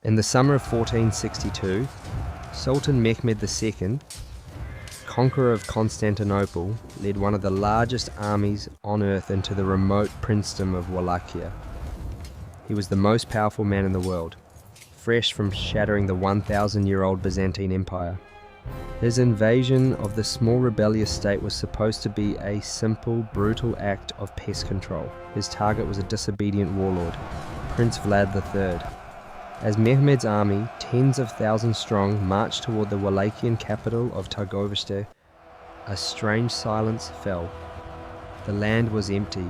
In the summer of 1462, Sultan Mehmed II, conqueror of Constantinople, led one of the largest armies on earth into the remote princedom of Wallachia. He was the most powerful man in the world, fresh from shattering the 1,000-year-old Byzantine Empire. His invasion of the small rebellious state was supposed to be a simple, brutal act of pest control. His target was a disobedient warlord, Prince Vlad III. As Mehmed's army, tens of thousands strong, marched toward the Wallachian capital of Targoviste, a strange silence fell. The land was empty.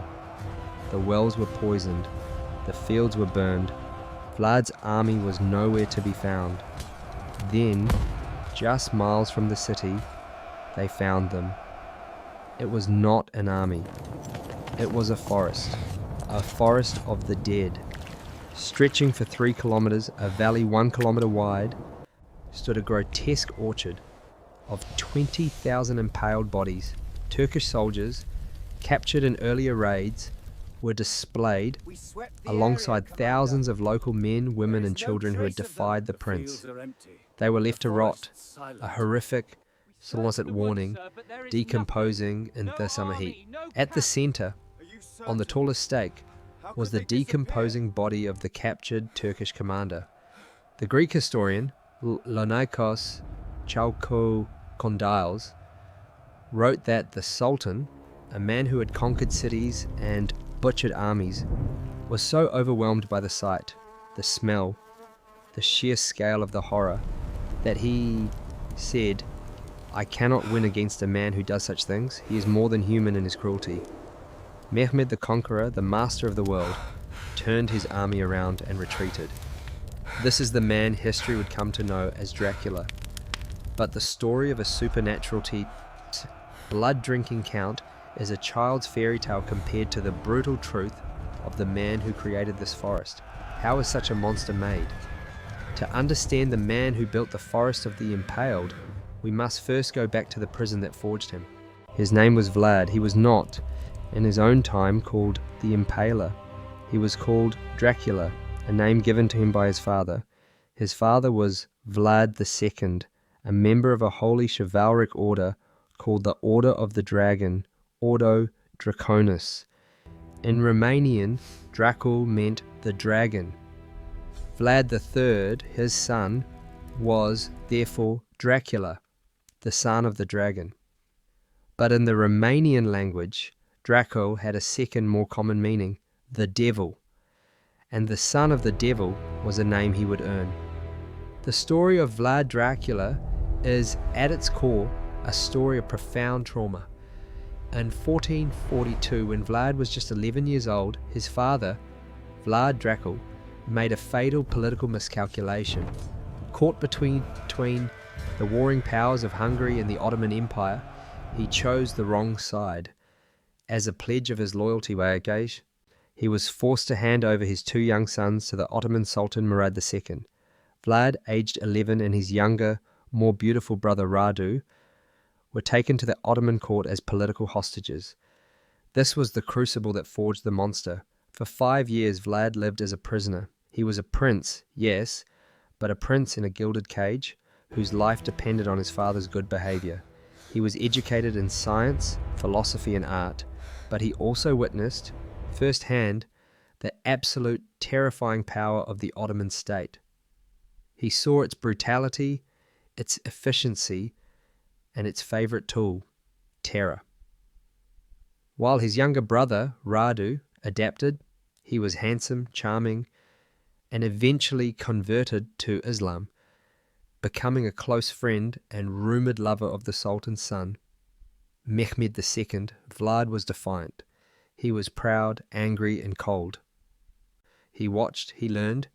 The wells were poisoned. The fields were burned. Vlad's army was nowhere to be found. Then, just miles from the city, they found them. It was not an army. It was a forest of the dead. Stretching for 3 kilometers, a valley 1 kilometer wide, stood a grotesque orchard of 20,000 impaled bodies. Turkish soldiers, captured in earlier raids, were displayed alongside thousands of local men, women and children who had defied the prince. They were left to rot, a horrific, solicit warning, decomposing in the summer heat. At the center, on the tallest stake, was the decomposing body of the captured Turkish commander. The Greek historian Leonikos Chalkokondyles wrote that the Sultan, a man who had conquered cities and butchered armies, was so overwhelmed by the sight, the smell, the sheer scale of the horror, that he said, "I cannot win against a man who does such things. He is more than human in his cruelty." Mehmed the Conqueror, the master of the world, turned his army around and retreated. This is the man history would come to know as Dracula. But the story of a supernatural blood-drinking count is a child's fairy tale compared to the brutal truth of the man who created this forest. How is such a monster made? To understand the man who built the forest of the Impaled, we must first go back to the prison that forged him. His name was Vlad. He was not, in his own time, called the Impaler. He was called Dracula, a name given to him by his father. His father was Vlad II, a member of a holy chivalric order called the Order of the Dragon, Ordo Draconis. In Romanian, Dracul meant the dragon. Vlad III, his son, was therefore Dracula, the son of the dragon. But in the Romanian language, Dracul had a second, more common meaning, the devil, and the son of the devil was a name he would earn. The story of Vlad Dracula is, at its core, a story of profound trauma. In 1442, when Vlad was just 11 years old, his father, Vlad Dracul, made a fatal political miscalculation. Caught between the warring powers of Hungary and the Ottoman Empire, he chose the wrong side. As a pledge of his loyalty, he was forced to hand over his 2 young sons to the Ottoman Sultan Mehmed II. Vlad, aged 11, and his younger, more beautiful brother Radu were taken to the Ottoman court as political hostages. This was the crucible that forged the monster. For 5 years, Vlad lived as a prisoner. He was a prince, yes, but a prince in a gilded cage, whose life depended on his father's good behavior. He was educated in science, philosophy, and art, but he also witnessed, firsthand, the absolute terrifying power of the Ottoman state. He saw its brutality, its efficiency, and its favorite tool, terror. While his younger brother, Radu, adapted, he was handsome, charming, and eventually converted to Islam, becoming a close friend and rumoured lover of the Sultan's son, Mehmed II. Vlad was defiant. He was proud, angry, and cold. He watched, he learned,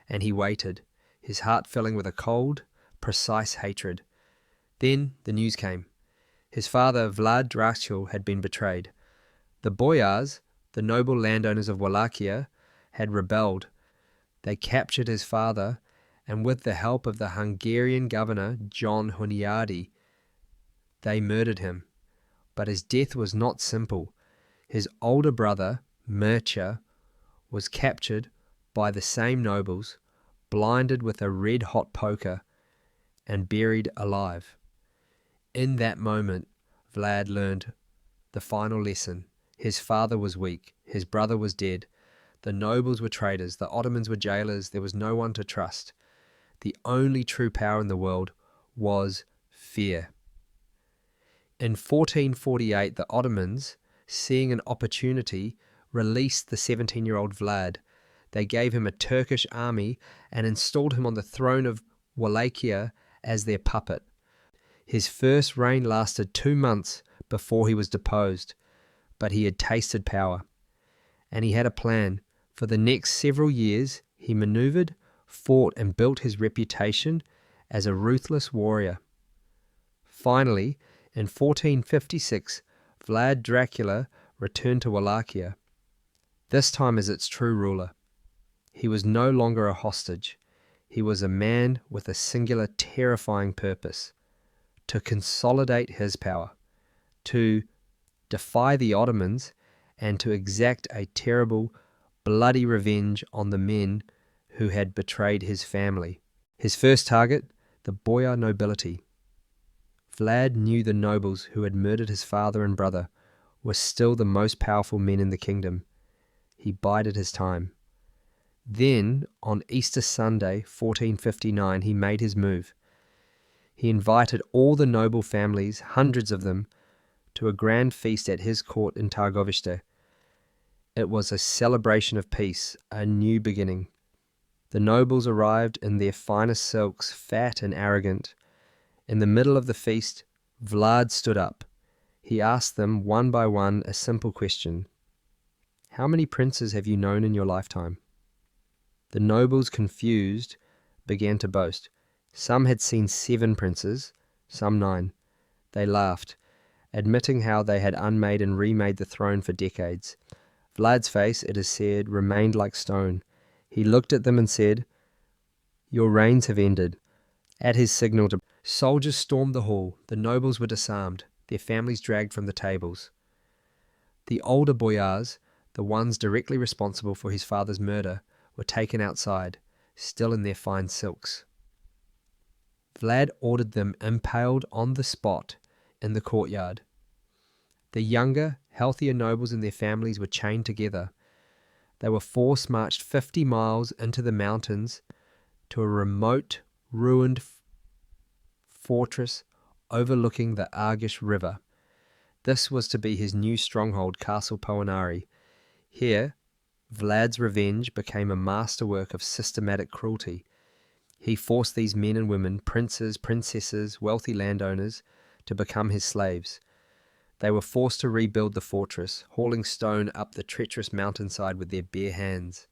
and he waited, his heart filling with a cold, precise hatred. Then the news came. His father, Vlad Dracul, had been betrayed. The boyars, the noble landowners of Wallachia, had rebelled. They captured his father, and with the help of the Hungarian governor, John Hunyadi, they murdered him. But his death was not simple. His older brother, Mircea, was captured by the same nobles, blinded with a red-hot poker, and buried alive. In that moment, Vlad learned the final lesson. His father was weak, his brother was dead, the nobles were traitors, the Ottomans were jailers, there was no one to trust. The only true power in the world was fear. In 1448, the Ottomans, seeing an opportunity, released the 17-year-old Vlad. They gave him a Turkish army and installed him on the throne of Wallachia as their puppet. His first reign lasted 2 months before he was deposed, but he had tasted power, and he had a plan. For the next several years, he maneuvered, fought, and built his reputation as a ruthless warrior. Finally, in 1456, Vlad Dracula returned to Wallachia, this time as its true ruler. He was no longer a hostage. He was a man with a singular, terrifying purpose: to consolidate his power, to defy the Ottomans, and to exact a terrible, bloody revenge on the men who had betrayed his family. His first target, the boyar nobility. Vlad knew the nobles who had murdered his father and brother were still the most powerful men in the kingdom. He bided his time. Then, on Easter Sunday, 1459, he made his move. He invited all the noble families, hundreds of them, to a grand feast at his court in Targoviste. It was a celebration of peace, a new beginning. The nobles arrived in their finest silks, fat and arrogant. In the middle of the feast, Vlad stood up. He asked them one by one a simple question: "How many princes have you known in your lifetime?" The nobles, confused, began to boast. Some had seen 7 princes, some 9. They laughed, admitting how they had unmade and remade the throne for decades. Vlad's face, it is said, remained like stone. He looked at them and said, "Your reigns have ended." At his signal, soldiers stormed the hall. The nobles were disarmed, their families dragged from the tables. The older boyars, the ones directly responsible for his father's murder, were taken outside, still in their fine silks. Vlad ordered them impaled on the spot in the courtyard. The younger, healthier nobles and their families were chained together. They were force-marched 50 miles into the mountains to a remote, ruined fortress overlooking the Argesh River. This was to be his new stronghold, Castle Poenari. Here, Vlad's revenge became a masterwork of systematic cruelty. He forced these men and women, princes, princesses, wealthy landowners, to become his slaves. They were forced to rebuild the fortress, hauling stone up the treacherous mountainside with their bare hands.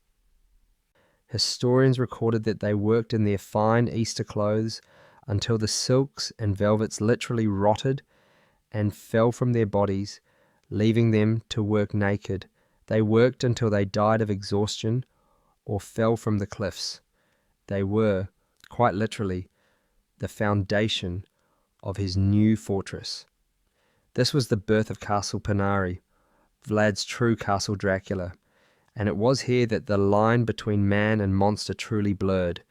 Historians recorded that they worked in their fine Easter clothes until the silks and velvets literally rotted and fell from their bodies, leaving them to work naked. They worked until they died of exhaustion or fell from the cliffs. They were, quite literally, the foundation of his new fortress. This was the birth of Castle Poenari, Vlad's true Castle Dracula, and it was here that the line between man and monster truly blurred.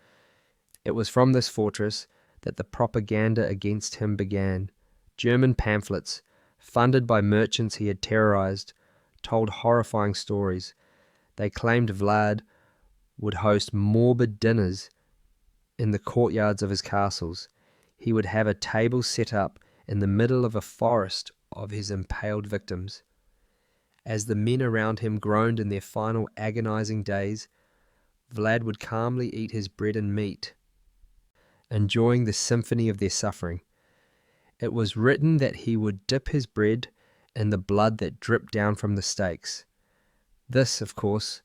It was from this fortress that the propaganda against him began. German pamphlets, funded by merchants he had terrorized, told horrifying stories. They claimed Vlad would host morbid dinners in the courtyards of his castles. He would have a table set up in the middle of a forest of his impaled victims. As the men around him groaned in their final agonizing days, Vlad would calmly eat his bread and meat, enjoying the symphony of their suffering. It was written that he would dip his bread in the blood that dripped down from the stakes. This, of course,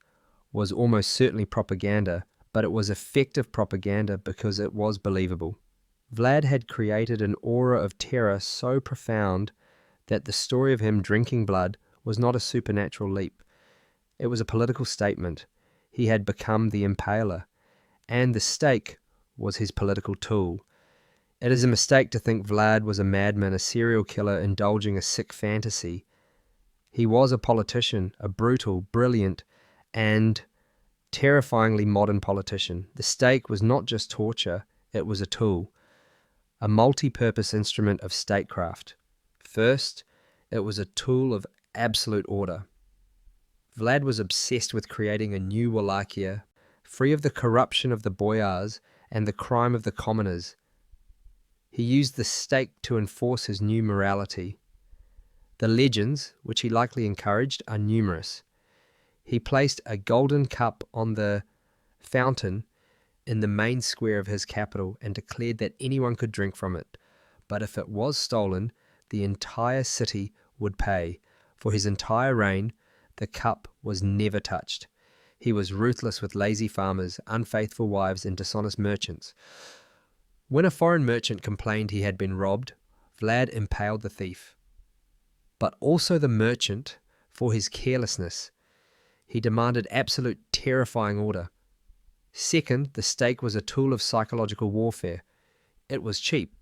was almost certainly propaganda, but it was effective propaganda because it was believable. Vlad had created an aura of terror so profound that the story of him drinking blood was not a supernatural leap. It was a political statement. He had become the Impaler, and the stake was his political tool. It is a mistake to think Vlad was a madman, a serial killer indulging a sick fantasy. He was a politician, a brutal, brilliant, and terrifyingly modern politician. The stake was not just torture, it was a tool, a multi-purpose instrument of statecraft. First, it was a tool of absolute order. Vlad was obsessed with creating a new Wallachia, free of the corruption of the boyars and the crime of the commoners. He used the stake to enforce his new morality. The legends, which he likely encouraged, are numerous. He placed a golden cup on the fountain in the main square of his capital and declared that anyone could drink from it. But if it was stolen, the entire city would pay. For his entire reign, the cup was never touched. He was ruthless with lazy farmers, unfaithful wives, and dishonest merchants. When a foreign merchant complained he had been robbed, Vlad impaled the thief. But also the merchant for his carelessness. He demanded absolute terrifying order. Second, the stake was a tool of psychological warfare. It was cheap.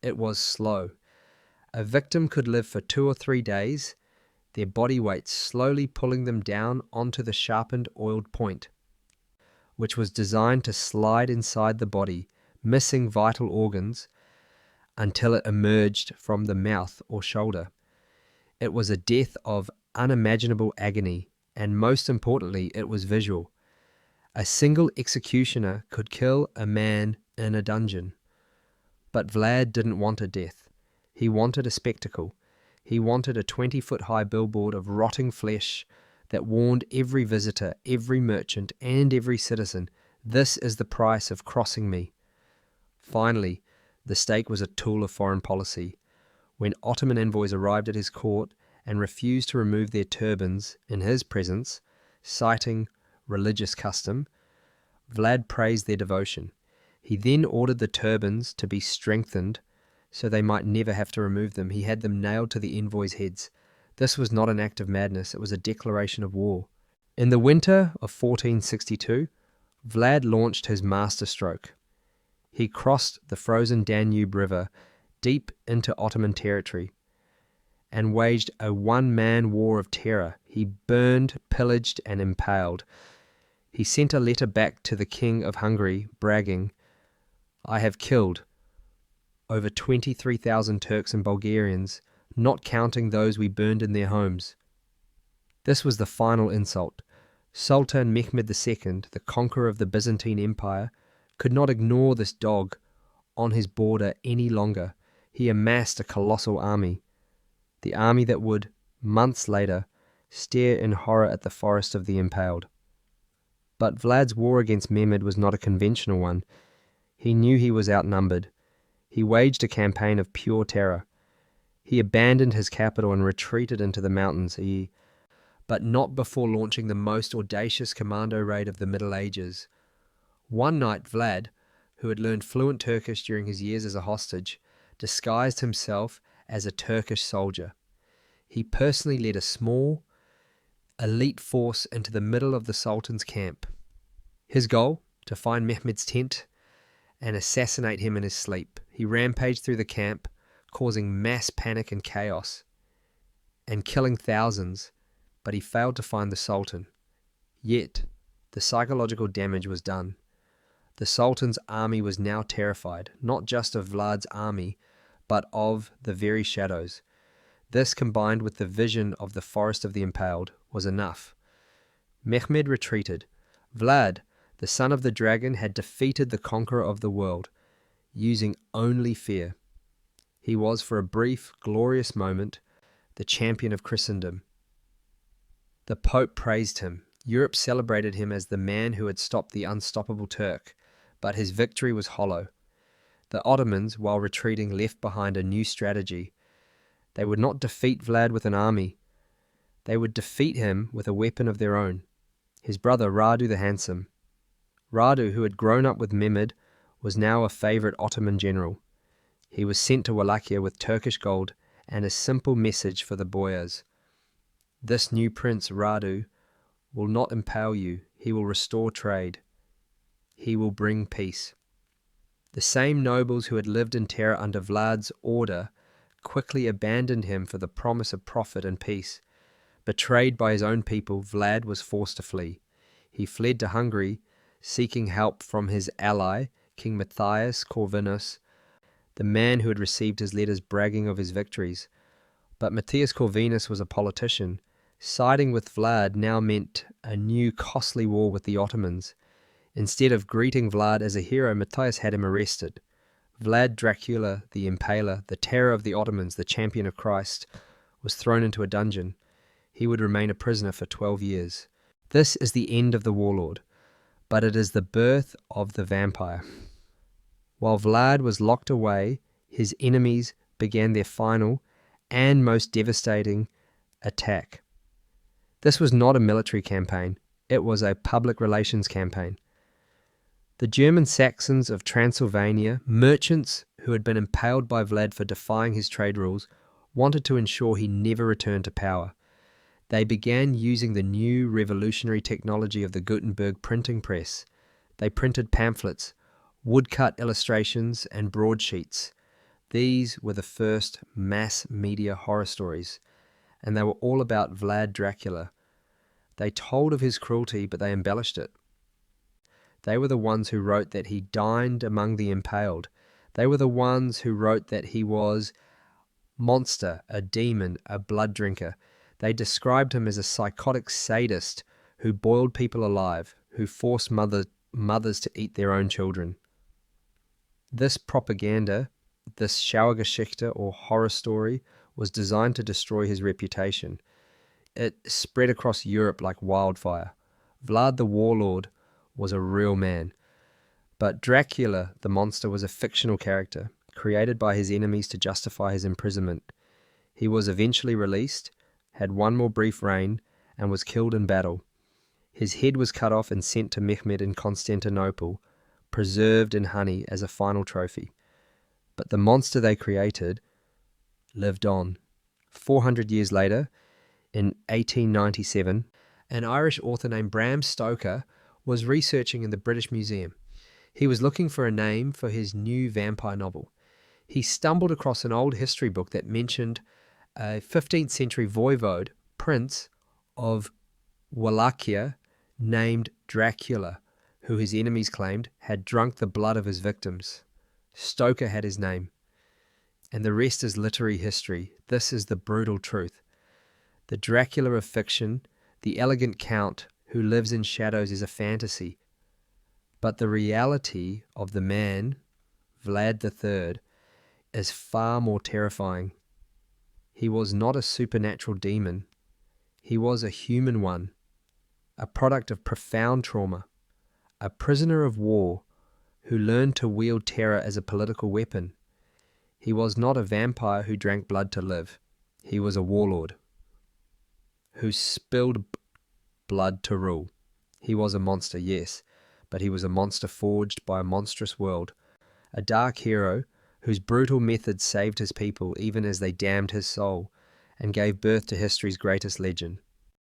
It was slow. A victim could live for 2 or 3 days, their body weight slowly pulling them down onto the sharpened, oiled point, which was designed to slide inside the body, missing vital organs until it emerged from the mouth or shoulder. It was a death of unimaginable agony, and most importantly, it was visual. A single executioner could kill a man in a dungeon. But Vlad didn't want a death. He wanted a spectacle. He wanted a 20-foot-high billboard of rotting flesh that warned every visitor, every merchant, and every citizen, this is the price of crossing me. Finally, the stake was a tool of foreign policy. When Ottoman envoys arrived at his court and refused to remove their turbans in his presence, citing religious custom, Vlad praised their devotion. He then ordered the turbans to be strengthened so they might never have to remove them. He had them nailed to the envoys' heads. This was not an act of madness, it was a declaration of war. In the winter of 1462, Vlad launched his masterstroke. He crossed the frozen Danube River deep into Ottoman territory and waged a one-man war of terror. He burned, pillaged, and impaled. He sent a letter back to the King of Hungary, bragging, "I have killed over 23,000 Turks and Bulgarians, not counting those we burned in their homes." This was the final insult. Sultan Mehmed II, the conqueror of the Byzantine Empire, could not ignore this dog on his border any longer. He amassed a colossal army, the army that would, months later, stare in horror at the forest of the Impaled. But Vlad's war against Mehmed was not a conventional one. He knew he was outnumbered. He waged a campaign of pure terror. He abandoned his capital and retreated into the mountains, but not before launching the most audacious commando raid of the Middle Ages. One night, Vlad, who had learned fluent Turkish during his years as a hostage, disguised himself as a Turkish soldier. He personally led a small, elite force into the middle of the Sultan's camp. His goal? To find Mehmed's tent and assassinate him in his sleep. He rampaged through the camp, causing mass panic and chaos, and killing thousands, but he failed to find the Sultan. Yet, the psychological damage was done. The Sultan's army was now terrified, not just of Vlad's army, but of the very shadows. This, combined with the vision of the forest of the Impaled, was enough. Mehmed retreated. Vlad, the son of the dragon, had defeated the conqueror of the world, using only fear. He was, for a brief, glorious moment, the champion of Christendom. The Pope praised him. Europe celebrated him as the man who had stopped the unstoppable Turk, but his victory was hollow. The Ottomans, while retreating, left behind a new strategy. They would not defeat Vlad with an army. They would defeat him with a weapon of their own, his brother Radu the Handsome. Radu, who had grown up with Mehmed, was now a favourite Ottoman general. He was sent to Wallachia with Turkish gold and a simple message for the boyars. This new prince, Radu, will not impale you. He will restore trade. He will bring peace. The same nobles who had lived in terror under Vlad's order quickly abandoned him for the promise of profit and peace. Betrayed by his own people, Vlad was forced to flee. He fled to Hungary, seeking help from his ally, King Matthias Corvinus, the man who had received his letters bragging of his victories. But Matthias Corvinus was a politician. Siding with Vlad now meant a new costly war with the Ottomans. Instead of greeting Vlad as a hero, Matthias had him arrested. Vlad Dracula the Impaler, the terror of the Ottomans, the champion of Christ, was thrown into a dungeon. He would remain a prisoner for 12 years. This is the end of the warlord, but it is the birth of the vampire. While Vlad was locked away, his enemies began their final and most devastating attack. This was not a military campaign, it was a public relations campaign. The German Saxons of Transylvania, merchants who had been impaled by Vlad for defying his trade rules, wanted to ensure he never returned to power. They began using the new revolutionary technology of the Gutenberg printing press. They printed pamphlets, woodcut illustrations, and broadsheets. These were the first mass media horror stories, and they were all about Vlad Dracula. They told of his cruelty, but they embellished it. They were the ones who wrote that he dined among the impaled. They were the ones who wrote that he was monster, a demon, a blood drinker. They described him as a psychotic sadist who boiled people alive, who forced mothers to eat their own children. This propaganda, this Schauergeschichte or horror story, was designed to destroy his reputation. It spread across Europe like wildfire. Vlad the warlord was a real man. But Dracula, the monster, was a fictional character, created by his enemies to justify his imprisonment. He was eventually released, had one more brief reign, and was killed in battle. His head was cut off and sent to Mehmed in Constantinople, preserved in honey as a final trophy. But the monster they created lived on. 400 years later, in 1897, an Irish author named Bram Stoker was researching in the British Museum. He was looking for a name for his new vampire novel. He stumbled across an old history book that mentioned a 15th century voivode, prince of Wallachia, named Dracula, who his enemies claimed had drunk the blood of his victims. Stoker had his name. And the rest is literary history. This is the brutal truth. The Dracula of fiction, the elegant count who lives in shadows, is a fantasy. But the reality of the man, Vlad III, is far more terrifying. He was not a supernatural demon. He was a human one, a product of profound trauma, a prisoner of war who learned to wield terror as a political weapon. He was not a vampire who drank blood to live. He was a warlord who spilled blood to rule. He was a monster, yes, but he was a monster forged by a monstrous world, a dark hero whose brutal methods saved his people even as they damned his soul and gave birth to history's greatest legend.